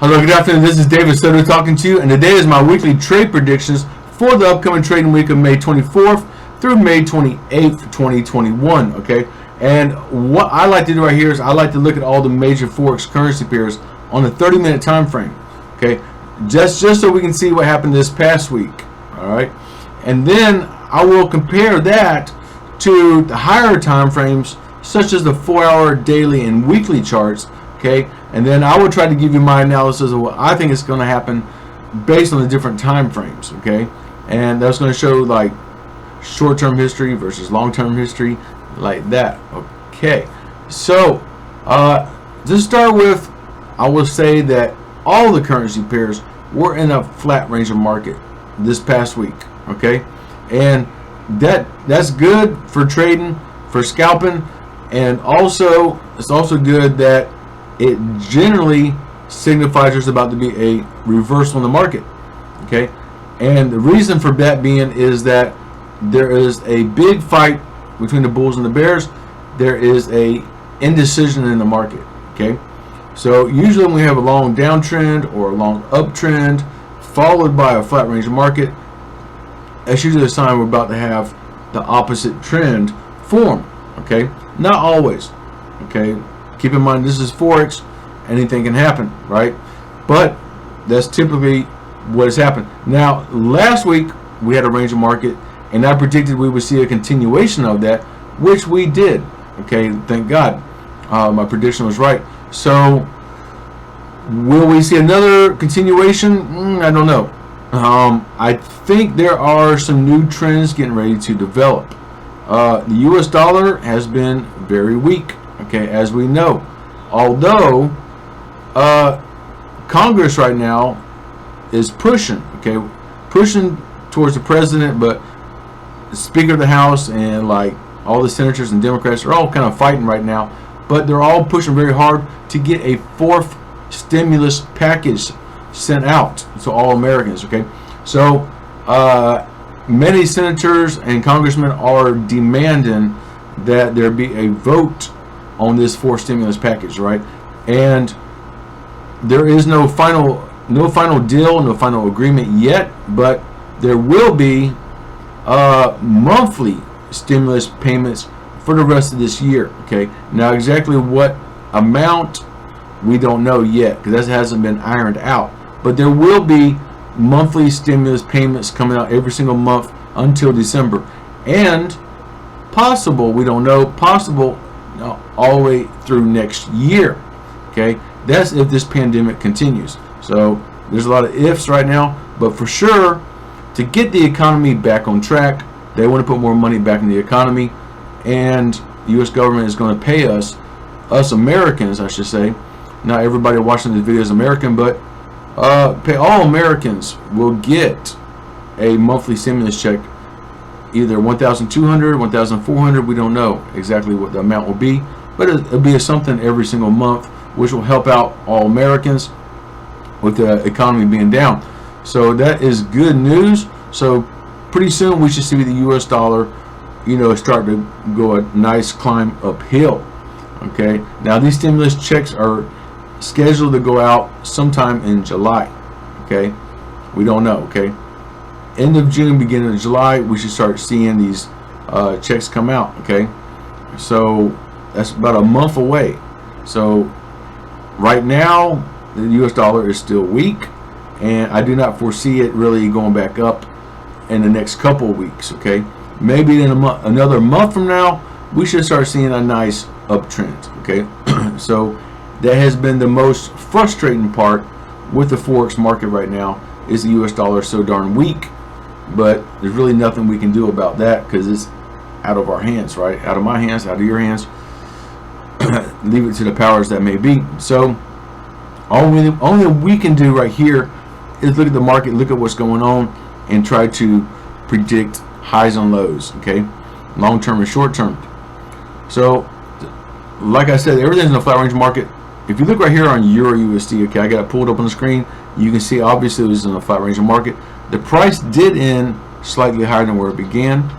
Hello, good afternoon. This is David Soto talking to you, and today is my weekly trade predictions for the upcoming trading week of May 24th through May 28th, 2021. Okay, and what I like to do right here is I like to look at all the major Forex currency pairs on a 30-minute time frame. Okay, just so we can see what happened this past week. All right, and then I will compare that to the higher time frames, such as the 4-hour, daily, and weekly charts. Okay, and then I will try to give you my analysis of what I think is going to happen based on the different time frames. Okay, and that's going to show like short-term history versus long-term history, like that. Okay, so to start with, I will say that all the currency pairs were in a flat range of market this past week. Okay, and that's good for trading, for scalping, and also it's also good that it generally signifies there's about to be a reversal in the market. Okay, and the reason for that being is that there is a big fight between the bulls and the bears. There is a indecision in the market. Okay, so usually when we have a long downtrend or a long uptrend followed by a flat range market, that's usually a sign we're about to have the opposite trend form. Okay, not always. Okay, keep in mind this is Forex, anything can happen, right? But that's typically what has happened. Now, last week we had a range of market, and I predicted we would see a continuation of that, which we did. Okay, thank God, my prediction was right. So, will we see another continuation? I don't know. I think there are some new trends getting ready to develop. The US dollar has been very weak, okay, as we know. Although Congress right now is pushing towards the president, but the Speaker of the House and like all the senators and Democrats are all kind of fighting right now, but they're all pushing very hard to get a fourth stimulus package sent out to all Americans. Okay, so many senators and congressmen are demanding that there be a vote on this fourth stimulus package, right? And there is no final deal, no final agreement yet, but there will be monthly stimulus payments for the rest of this year. Okay, now exactly what amount we don't know yet, because that hasn't been ironed out, but there will be monthly stimulus payments coming out every single month until December, and possible, we don't know, possible all the way through next year. Okay, that's if this pandemic continues. So there's a lot of ifs right now, but for sure, to get the economy back on track, they want to put more money back in the economy, and the U.S. government is going to pay us Americans, I should say. Not everybody watching this video is American, but pay all Americans will get a monthly stimulus check, either $1,200, $1,400. We don't know exactly what the amount will be, but it'll be something every single month, which will help out all Americans with the economy being down. So that is good news. So pretty soon we should see the U.S. dollar, start to go a nice climb uphill. Okay, now these stimulus checks are scheduled to go out sometime in July. Okay, we don't know. Okay, end of June, beginning of July, we should start seeing these checks come out. Okay, so that's about a month away. So right now the US dollar is still weak, and I do not foresee it really going back up in the next couple of weeks. Okay, maybe in another month from now we should start seeing a nice uptrend. Okay, so that has been the most frustrating part with the Forex market right now, is the US dollar is so darn weak, but there's really nothing we can do about that because it's out of our hands, right? Out of my hands, out of your hands. Leave it to the powers that may be. So only we can do right here is look at the market, look at what's going on, and try to predict highs and lows. Okay, long term and short term. So like I said, everything's in a flat range market. If you look right here on Euro USD, okay, I got it pulled up on the screen, you can see obviously it was in a flat range market. The price did end slightly higher than where it began.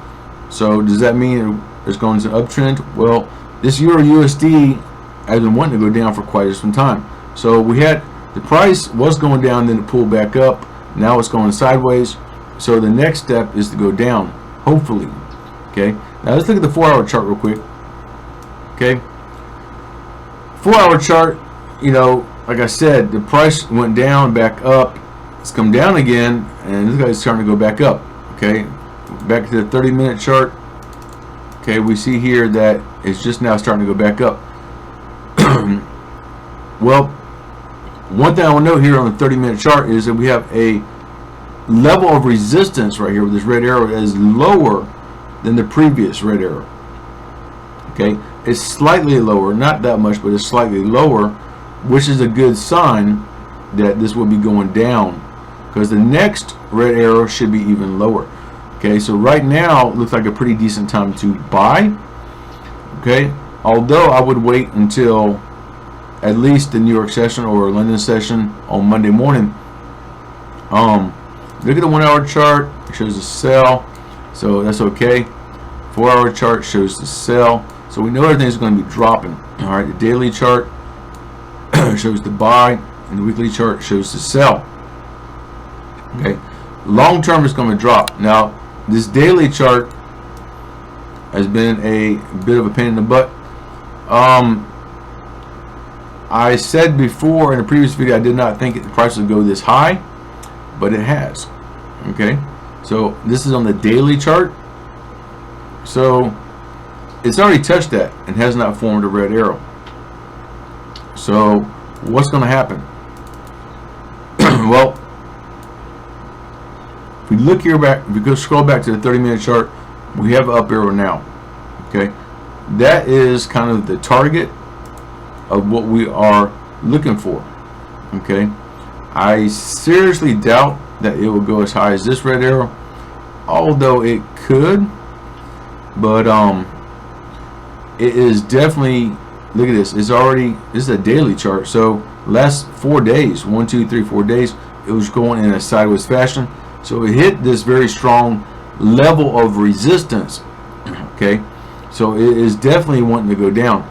So does that mean it's going to an uptrend? Well, this Euro USD has been wanting to go down for quite some time. So we had the price was going down, then it pulled back up. Now it's going sideways. So the next step is to go down, hopefully. Okay, now let's look at the 4-hour chart real quick. Okay, 4-hour chart, you know, like I said, the price went down, back up. It's come down again, and this guy's starting to go back up. Okay, back to the 30-minute chart. Okay, we see here that it's just now starting to go back up. Well, one thing I want to note here on the 30-minute chart is that we have a level of resistance right here with this red arrow that is lower than the previous red arrow. Okay, it's slightly lower, not that much, but it's slightly lower, which is a good sign that this will be going down, because the next red arrow should be even lower. Okay, so right now it looks like a pretty decent time to buy. Okay, although I would wait until at least the New York session or London session on Monday morning. Look at the 1-hour chart. It shows the sell, so that's okay. 4-hour chart shows the sell, so we know everything's going to be dropping. All right, the daily chart shows the buy, and the weekly chart shows the sell. Okay, long term is going to drop. Now, this daily chart has been a bit of a pain in the butt. I said before in a previous video I did not think the price would go this high, but it has. Okay, so this is on the daily chart, so it's already touched that and has not formed a red arrow. So what's going to happen? Well, if we look here back, if we go scroll back to the 30-minute chart, we have an up arrow now. Okay, that is kind of the target of what we are looking for. Okay, I seriously doubt that it will go as high as this red arrow, although it could, but it is definitely, look at this, it's already, this is a daily chart, so last 4 days, 1, 2, 3, 4 days, it was going in a sideways fashion. So it hit this very strong level of resistance. Okay, so it is definitely wanting to go down.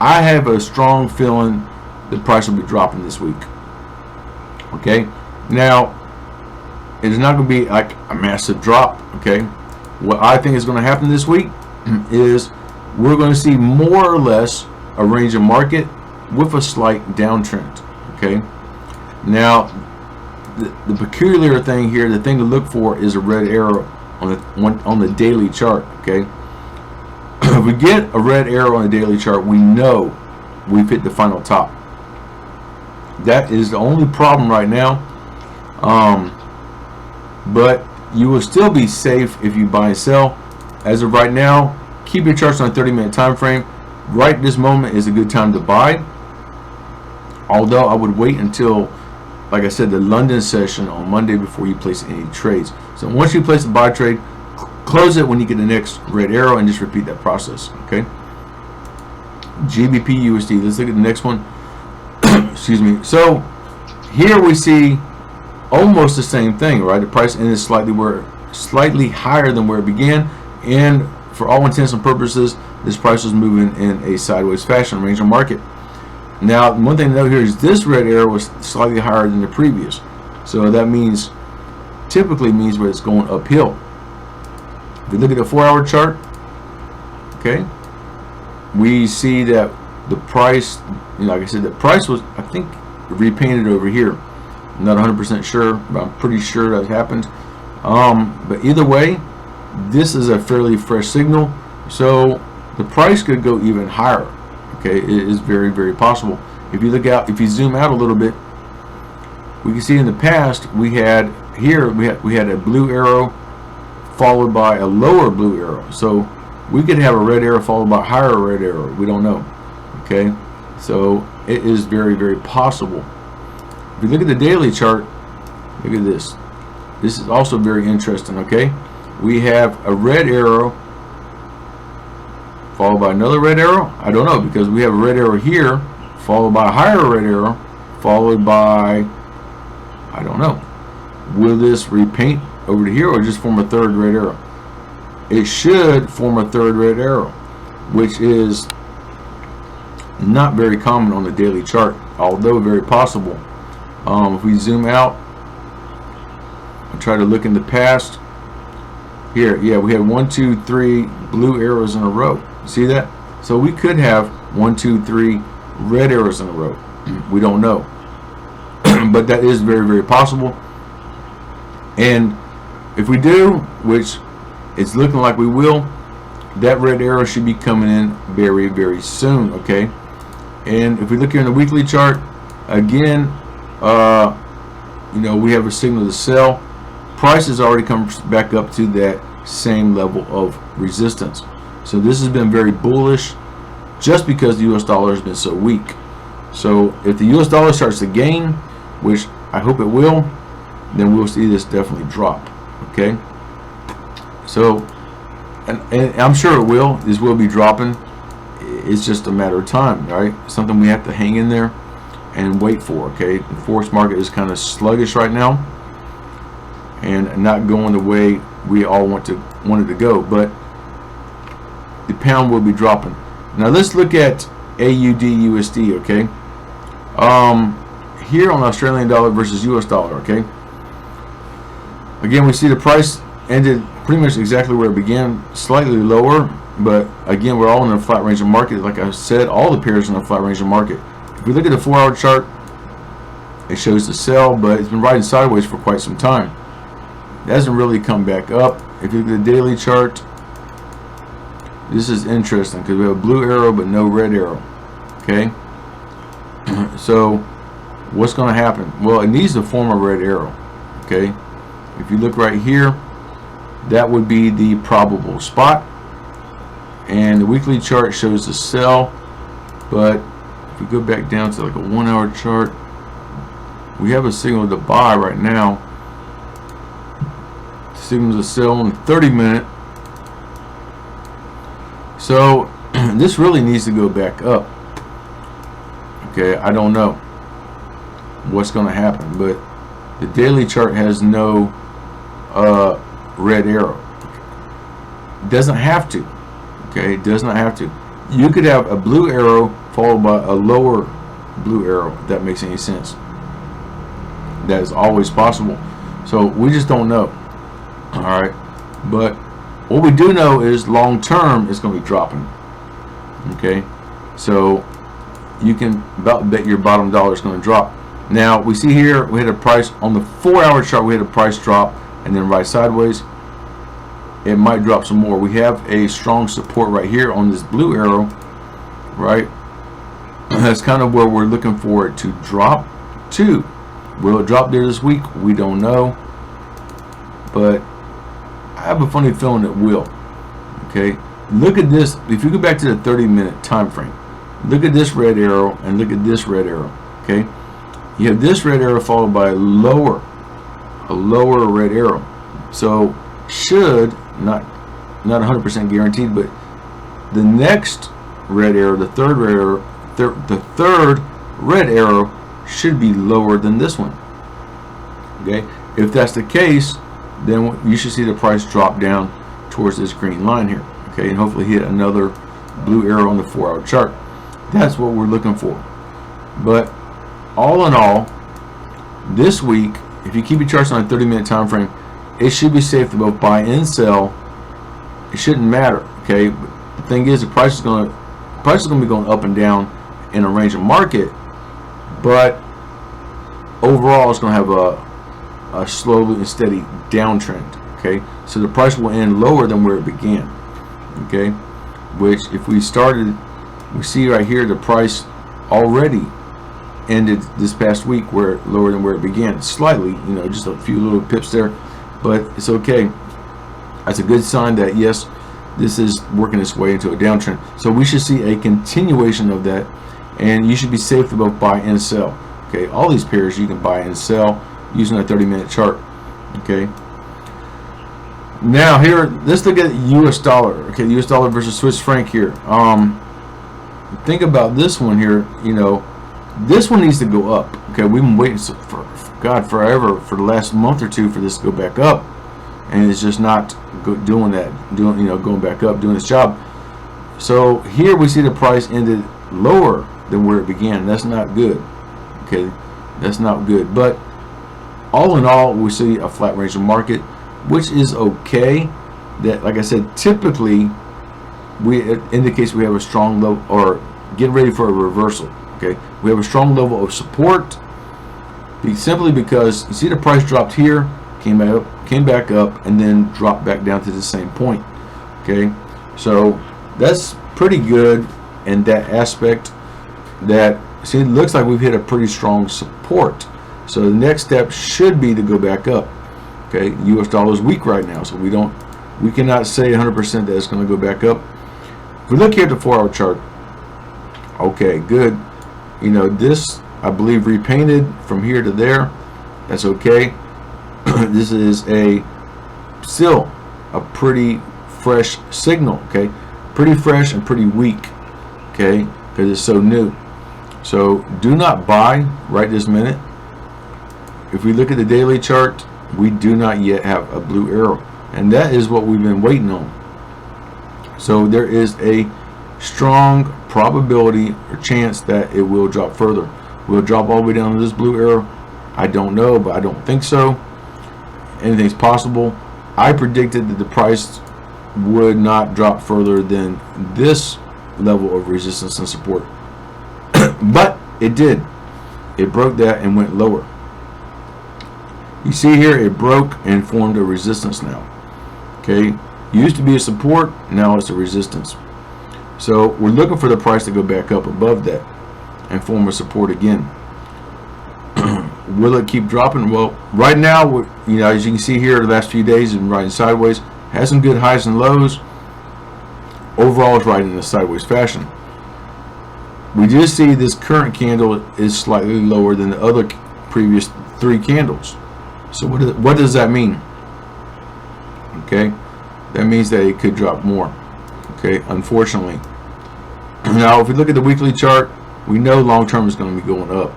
I have a strong feeling the price will be dropping this week. Okay, now it is not going to be like a massive drop. Okay, what I think is going to happen this week is we're going to see more or less a range of market with a slight downtrend. Okay, now the peculiar thing here, the thing to look for is a red arrow on the daily chart. Okay, if we get a red arrow on the daily chart, we know we've hit the final top. That is the only problem right now. But you will still be safe if you buy and sell. As of right now, keep your charts on a 30-minute time frame. Right this moment is a good time to buy, although I would wait until, like I said, the London session on Monday before you place any trades. So once you place a buy trade, close it when you get the next red arrow and just repeat that process. Okay, Gbp Usd, let's look at the next one. Excuse me. So here we see almost the same thing, right? The price ended slightly higher than where it began, and for all intents and purposes, this price was moving in a sideways fashion, range of market. Now, one thing to note here is this red arrow was slightly higher than the previous, so that means, typically means where it's going uphill. If we look at the 4-hour chart, okay, we see that the price, like I said, the price was, I think, repainted over here. I'm not 100% sure, but I'm pretty sure that happened. But either way, this is a fairly fresh signal, so the price could go even higher. Okay, it is very, very possible. If you look out, if you zoom out a little bit, we can see in the past we had here we had a blue arrow followed by a lower blue arrow. So we could have a red arrow followed by a higher red arrow. We don't know. Okay, so it is very, very possible. If you look at the daily chart, look at this. This is also very interesting. Okay, we have a red arrow followed by another red arrow. I don't know, because we have a red arrow here followed by a higher red arrow followed by, I don't know. Will this repaint over to here or just form a third red arrow? It should form a third red arrow, which is not very common on the daily chart, although very possible. If we zoom out and try to look in the past, here, yeah, we had 1, 2, 3 blue arrows in a row. See that? So we could have 1, 2, 3 red arrows in a row. We don't know, but that is very, very possible. And if we do, which it's looking like we will, that red arrow should be coming in very, very soon. Okay. And if we look here in the weekly chart, again, you know, we have a signal to sell. Price has already come back up to that same level of resistance. So this has been very bullish just because the US dollar has been so weak. So if the US dollar starts to gain, which I hope it will, then we'll see this definitely drop. Okay. So, and I'm sure it will. This will be dropping. It's just a matter of time, right? Something we have to hang in there and wait for. Okay. The Forex market is kind of sluggish right now and not going the way we all want it to go, but the pound will be dropping. Now let's look at AUD USD. Okay. Here on Australian dollar versus US dollar. Okay. Again, we see the price ended pretty much exactly where it began, slightly lower, but again, we're all in a flat range of market. Like I said, all the pairs are in a flat range of market. If we look at the 4-hour chart, it shows the sell, but it's been riding sideways for quite some time. It hasn't really come back up. If you look at the daily chart, this is interesting because we have a blue arrow but no red arrow. Okay. So what's going to happen? Well, it needs to form a red arrow. Okay. If you look right here, that would be the probable spot. And the weekly chart shows the sell. But if we go back down to like a 1-hour chart, we have a signal to buy right now. Signals to sell on the 30-minute. So this really needs to go back up. Okay, I don't know what's going to happen, but the daily chart has no red arrow. It doesn't have to. Okay, it does not have to. You could have a blue arrow followed by a lower blue arrow, if that makes any sense. That is always possible. So we just don't know. All right, but what we do know is long term it's going to be dropping. Okay, so you can about bet your bottom dollar is going to drop. Now we see here we had a price on the 4-hour chart. We had a price drop and then right sideways. It might drop some more. We have a strong support right here on this blue arrow, right? That's kind of where we're looking for it to drop to. Will it drop there this week? We don't know, but I have a funny feeling it will. Okay, look at this. If you go back to the 30-minute time frame, look at this red arrow and look at this red arrow. Okay, you have this red arrow followed by a lower red arrow. So should not 100% guaranteed, but the next red arrow, the third red arrow, the third red arrow should be lower than this one. Okay, if that's the case, then you should see the price drop down towards this green line here. Okay, and hopefully hit another blue arrow on the 4-hour chart. That's what we're looking for. But all in all, this week, if you keep your charts on a 30-minute time frame, it should be safe to both buy and sell. It shouldn't matter. Okay, but the thing is, the price is going to be going up and down in a range of market, but overall it's going to have a slowly and steady downtrend. Okay, so the price will end lower than where it began. Okay, which if we started, we see right here the price already ended this past week where lower than where it began, slightly, you know, just a few little pips there, but it's okay. That's a good sign that yes, this is working its way into a downtrend. So we should see a continuation of that, and you should be safe to both buy and sell. Okay, all these pairs you can buy and sell using a 30-minute chart. Okay, now here, let's look at US dollar. Okay, US dollar versus Swiss franc here. Think about this one here. You know, this one needs to go up. Okay, we've been waiting for God forever for the last month or two for this to go back up, and it's just not doing that. Going back up, doing its job. So here we see the price ended lower than where it began. That's not good. Okay, That's not good. But all in all, we see a flat range of market, which is okay. That, like I said, typically it indicates we have a strong level, or get ready for a reversal. Okay, we have a strong level of support, simply because you see the price dropped here, came back up, and then dropped back down to the same point. Okay, so that's pretty good in that aspect. That, see, it looks like we've hit a pretty strong support. So the next step should be to go back up. Okay, US dollar is weak right now, so we cannot say 100% that it's going to go back up. If we look here at the 4-hour chart, okay, good. You know, this, I believe, repainted from here to there. That's okay. This is still a pretty fresh signal. Okay, pretty fresh and pretty weak. Okay, because it's so new. So do not buy right this minute. If we look at the daily chart, we do not yet have a blue arrow, and that is what we've been waiting on. So there is a strong probability or chance that it will drop further. Will it drop all the way down to this blue arrow? I don't know, but I don't think so. Anything's possible. I predicted that the price would not drop further than this level of resistance and support. But it did. It broke that and went lower. You see here, it broke and formed a resistance now. Okay, used to be a support, now it's a resistance. So we're looking for the price to go back up above that and form a support again. Will it keep dropping? Well, right now, you know, as you can see here, the last few days is riding sideways. Has some good highs and lows. Overall, it's riding in a sideways fashion. We just see this current candle is slightly lower than the other previous 3 candles. So what does that mean? Okay, that means that it could drop more. Okay, unfortunately. Now, if we look at the weekly chart, we know long term is going to be going up.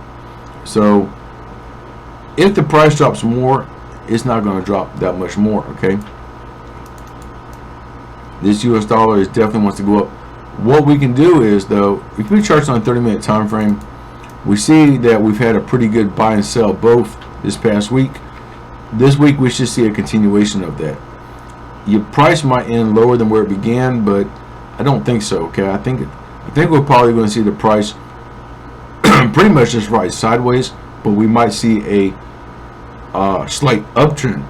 So if the price drops more, it's not going to drop that much more. Okay, this US dollar definitely wants to go up. What we can do is, though, if we charts on a 30-minute time frame, we see that we've had a pretty good buy and sell both this past week. This week we should see a continuation of that. Your price might end lower than where it began, but I don't think so. Okay, I think we're probably going to see the price pretty much just rise sideways, but we might see a slight uptrend.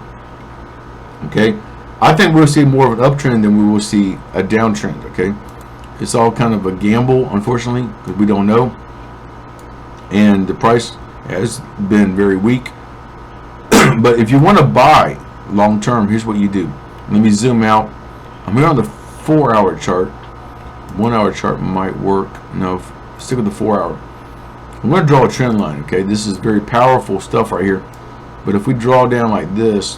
Okay, I think we'll see more of an uptrend than we will see a downtrend. Okay, it's all kind of a gamble, unfortunately, because we don't know, and the price has been very weak. But if you want to buy long term, here's what you do. Let me zoom out. I'm here on the 4-hour chart. 1-hour chart might work. No, stick with the 4-hour. I'm going to draw a trend line. Okay, this is very powerful stuff right here. But if we draw down like this,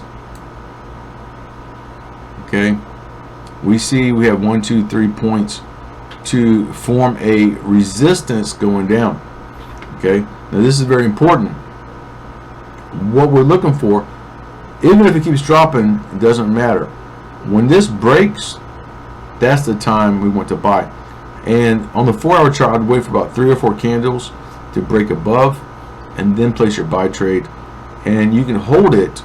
okay, we see we have 1, 2, 3 points to form a resistance going down. Okay, now this is very important. What we're looking for, even if it keeps dropping, it doesn't matter. When this breaks, that's the time we want to buy. And on the 4-hour chart, I'd wait for about 3 or 4 candles to break above, and then place your buy trade. And you can hold it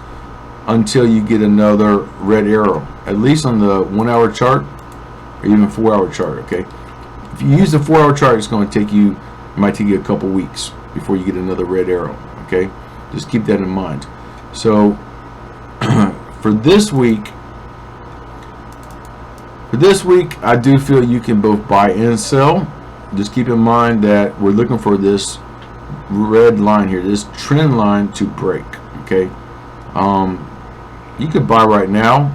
until you get another red arrow, at least on the 1-hour chart or even 4-hour chart. Okay, if you use the 4-hour chart, it's going to take you, it might take you a couple weeks before you get another red arrow. Okay, just keep that in mind. So for this week, I do feel you can both buy and sell. Just keep in mind that we're looking for this red line here, this trend line, to break. Okay, you could buy right now,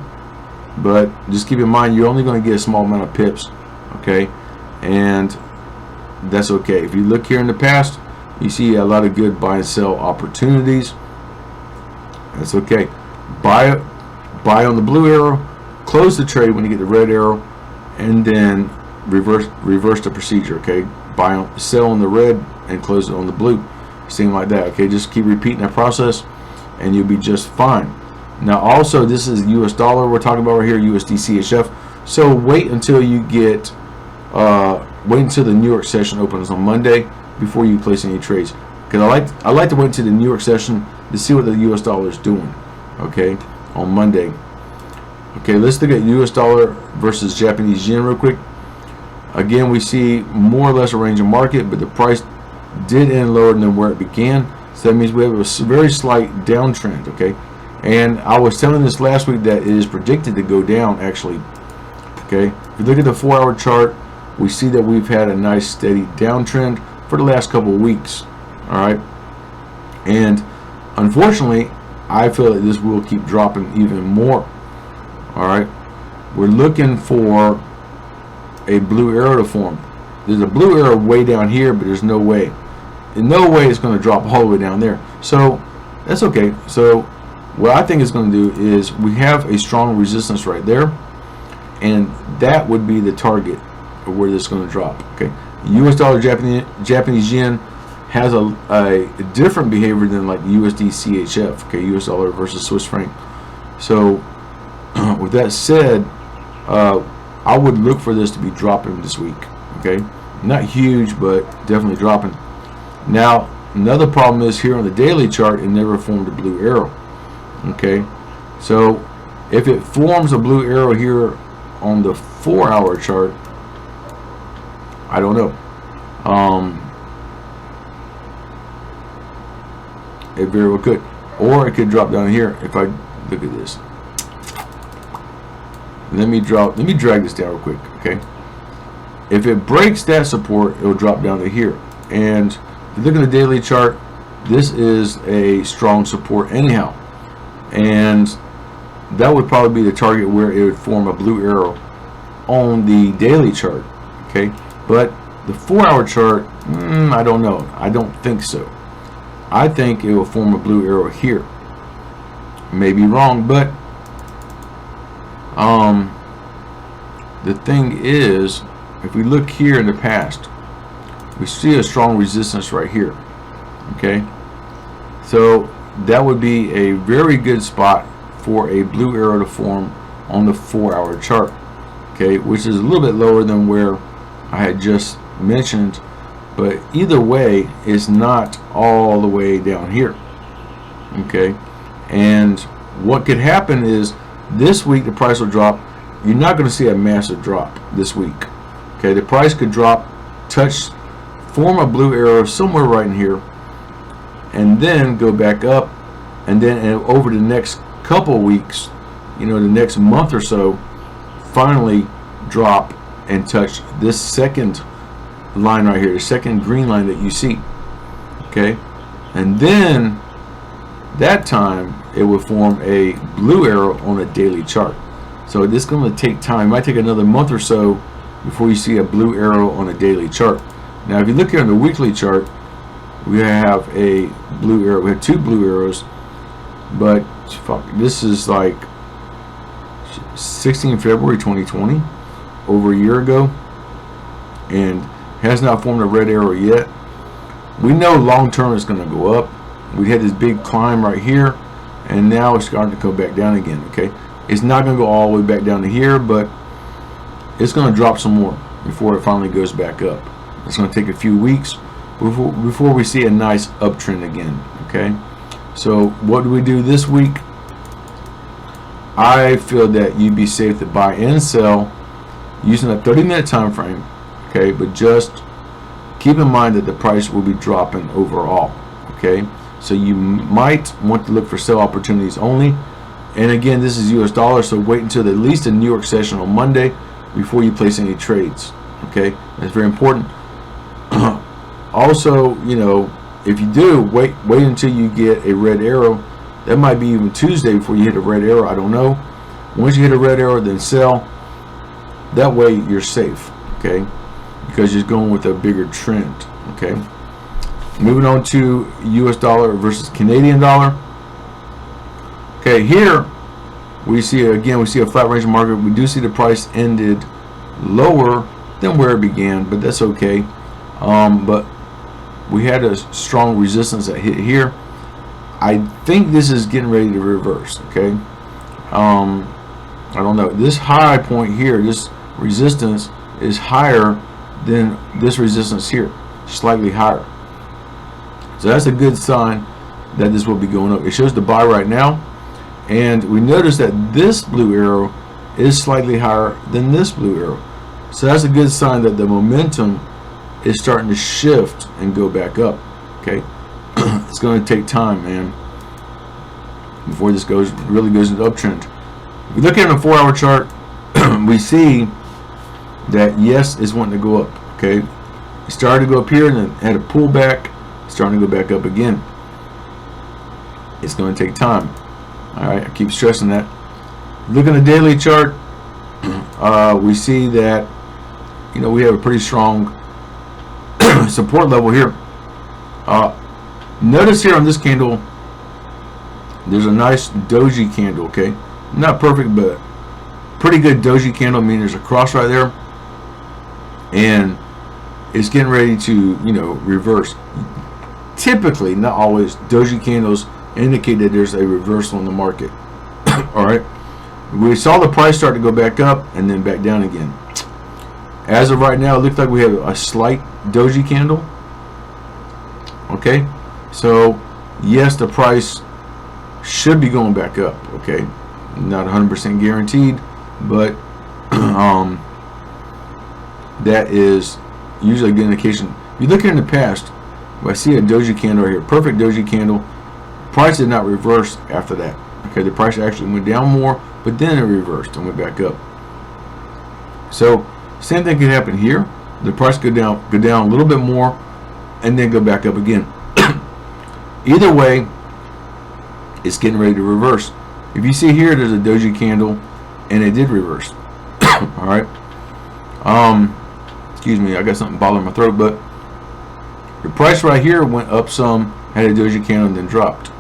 but just keep in mind you're only going to get a small amount of pips. Okay, and that's okay. If you look here in the past, you see a lot of good buy and sell opportunities. That's okay. Buy on the blue arrow, close the trade when you get the red arrow, and then reverse the procedure. Okay, sell on the red and close it on the blue. Same like that. Okay, just keep repeating that process and you'll be just fine. Now also, this is US dollar we're talking about right here, USD CHF. So wait until you get wait until the New York session opens on Monday before you place any trades. because I like to wait to the New York session to see what the U.S. dollar is doing. Okay, on Monday. Okay, let's look at U.S. dollar versus Japanese yen real quick. Again, we see more or less a range of market, but the price did end lower than where it began. So that means we have a very slight downtrend. Okay, and I was telling this last week that it is predicted to go down actually. Okay, if you look at the 4-hour chart, we see that we've had a nice steady downtrend for the last couple of weeks. All right, and unfortunately, I feel that this will keep dropping even more. All right, we're looking for a blue arrow to form. There's a blue arrow way down here, but there's no way. In no way it's going to drop all the way down there. So that's okay. So what I think it's going to do is we have a strong resistance right there, and that would be the target of where this is going to drop. Okay, U.S. dollar Japanese yen has a different behavior than like USD CHF. Okay, U.S. dollar versus Swiss franc. So with that said, I would look for this to be dropping this week. Okay, not huge, but definitely dropping. Now another problem is here on the daily chart, it never formed a blue arrow. Okay, so if it forms a blue arrow here on the 4-hour chart, I don't know. It very well could, or it could drop down here. If I look at this, let me drag this down real quick. Okay, if it breaks that support, it will drop down to here. And if you look at the daily chart, this is a strong support anyhow, and that would probably be the target where it would form a blue arrow on the daily chart. Okay, but the 4-hour chart, I don't know. I don't think so. I think it will form a blue arrow here. May be wrong, but the thing is, if we look here in the past, we see a strong resistance right here. Okay, so that would be a very good spot for a blue arrow to form on the 4-hour chart. Okay, which is a little bit lower than where I had just mentioned, but either way, it's not all the way down here. Okay, and what could happen is this week the price will drop. You're not going to see a massive drop this week. Okay, the price could drop, form a blue arrow somewhere right in here, and then go back up, and then over the next couple of weeks, the next month or so, finally drop and touch this second line right here, the second green line that you see. Okay, and then that time it will form a blue arrow on a daily chart. So this is going to take time. It might take another month or so before you see a blue arrow on a daily chart. Now if you look here on the weekly chart, we have a blue arrow. We have 2 blue arrows, but this is like 16 February 2020, over a year ago, and has not formed a red arrow yet. We know long term it's going to go up. We had this big climb right here, and now it's starting to go back down again. Okay, it's not going to go all the way back down to here, but it's going to drop some more before it finally goes back up. It's going to take a few weeks before we see a nice uptrend again. Okay, so what do we do this week? I feel that you'd be safe to buy and sell using a 30-minute time frame. Okay, but just keep in mind that the price will be dropping overall. Okay, so you might want to look for sell opportunities only. And again, this is US dollar, so wait until at least the New York session on Monday before you place any trades. Okay, that's very important. Also, if you do, wait until you get a red arrow. That might be even Tuesday before you hit a red arrow. I don't know. Once you hit a red arrow, then sell. That way you're safe. Okay, because you're going with a bigger trend. Okay, moving on to US dollar versus Canadian dollar. Okay, here we see a flat range market. We do see the price ended lower than where it began, but that's okay. But we had a strong resistance that hit here. I think this is getting ready to reverse. Okay, I don't know. This high point here, this resistance is higher than this resistance here, slightly higher. So that's a good sign that this will be going up. It shows the buy right now, and we notice that this blue arrow is slightly higher than this blue arrow. So that's a good sign that the momentum is starting to shift and go back up. Okay, it's going to take time, man, before this really goes into uptrend. If we look at a 4-hour chart, we see that yes, it's wanting to go up. Okay, it started to go up here and then had a pullback, starting to go back up again. It's going to take time. All right, I keep stressing that. Look at the daily chart. We see that, you know, we have a pretty strong support level here. Notice here on this candle, there's a nice doji candle. Okay, not perfect, but pretty good doji candle. I mean, there's a cross right there, and it's getting ready to, you know, reverse. Typically, not always, doji candles indicate that there's a reversal in the market. All right, we saw the price start to go back up and then back down again. As of right now, it looks like we have a slight doji candle. Okay, so yes, the price should be going back up. Okay, not 100% guaranteed, but that is usually a good indication. If you look in the past, I see a doji candle right here, perfect doji candle. Price did not reverse after that. Okay, the price actually went down more, but then it reversed and went back up. So same thing could happen here. The price go down a little bit more, and then go back up again. Either way, it's getting ready to reverse. If you see here, there's a doji candle, and it did reverse. All right. Excuse me, I got something bothering my throat, but the price right here went up some, had a doji candle, and then dropped.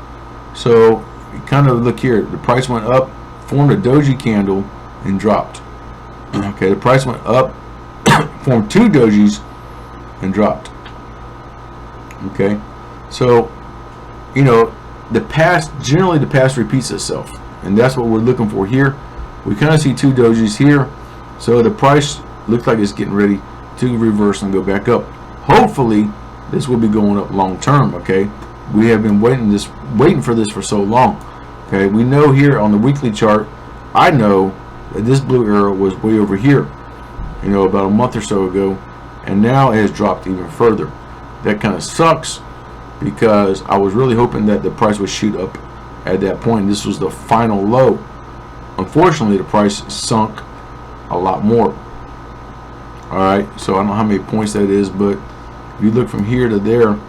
So you kind of look here, the price went up, formed a doji candle, and dropped. Okay, the price went up, formed two dojis, and dropped. Okay, so you know, generally the past repeats itself, and that's what we're looking for here. We kind of see two dojis here, so the price looks like it's getting ready to reverse and go back up. Hopefully this will be going up long term. Okay, we have been waiting for this for so long. Okay, we know here on the weekly chart, I know that this blue arrow was way over here, you know, about a month or so ago, and now it has dropped even further. That kind of sucks, because I was really hoping that the price would shoot up at that point. This was the final low. Unfortunately, the price sunk a lot more. All right, so I don't know how many points that is, but if you look from here to there,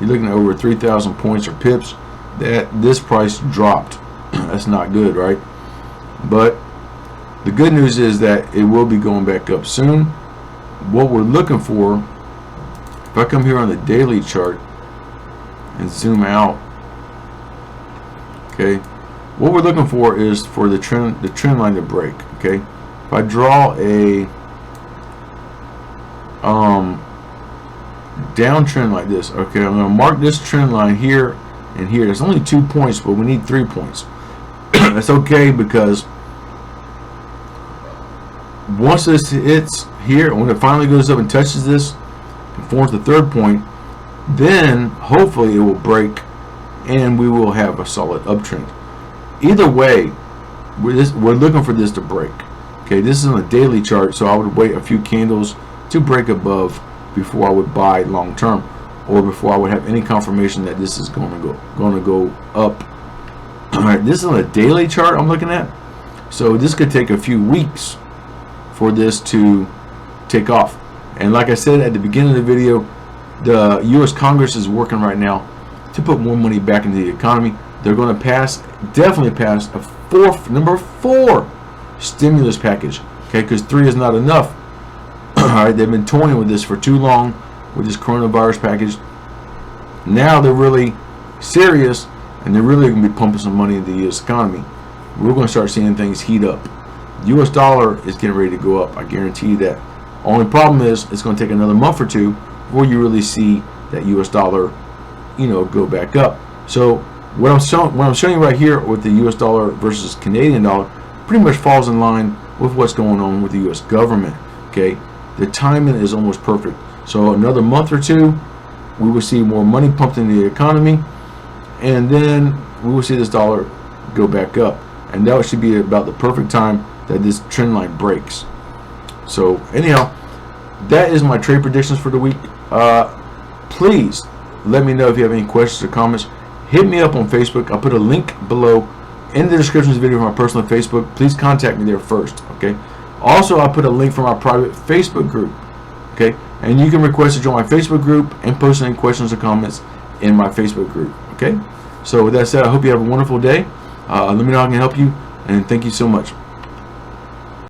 you're looking at over 3,000 points or pips that this price dropped. That's not good, right? But the good news is that it will be going back up soon. What we're looking for, if I come here on the daily chart and zoom out, okay, what we're looking for is for the trend line to break. Okay, if I draw a downtrend like this, okay, I'm going to mark this trend line here and here. There's only 2 points, but we need 3 points. That's okay, because once this hits here, when it finally goes up and touches this and forms the third point, then hopefully it will break and we will have a solid uptrend. Either way, we're looking for this to break. Okay, this is on a daily chart, so I would wait a few candles to break above before I would buy long term, or before I would have any confirmation that this is going to go up. All right, this is on a daily chart I'm looking at, so this could take a few weeks for this to take off. And like I said at the beginning of the video, the U.S. Congress is working right now to put more money back into the economy. They're going to definitely pass a number 4 stimulus package. Okay, because 3 is not enough. All right, they've been toying with this for too long with this coronavirus package. Now they're really serious, and they're really going to be pumping some money into the U.S. economy. We're going to start seeing things heat up. The U.S. dollar is getting ready to go up. I guarantee you that. Only problem is it's going to take another month or two before you really see that U.S. dollar, you know, go back up. So what I'm showing you right here with the U.S. dollar versus Canadian dollar pretty much falls in line with what's going on with the U.S. government. Okay, the timing is almost perfect. So another month or two, we will see more money pumped into the economy, and then we will see this dollar go back up, and that should be about the perfect time that this trend line breaks. So anyhow, that is my trade predictions for the week. Please let me know if you have any questions or comments. Hit me up on Facebook. I'll put a link below in the description of this video for my personal Facebook. Please contact me there first, okay? Also, I'll put a link for my private Facebook group, okay? And you can request to join my Facebook group and post any questions or comments in my Facebook group, okay? So with that said, I hope you have a wonderful day. Let me know how I can help you, and thank you so much.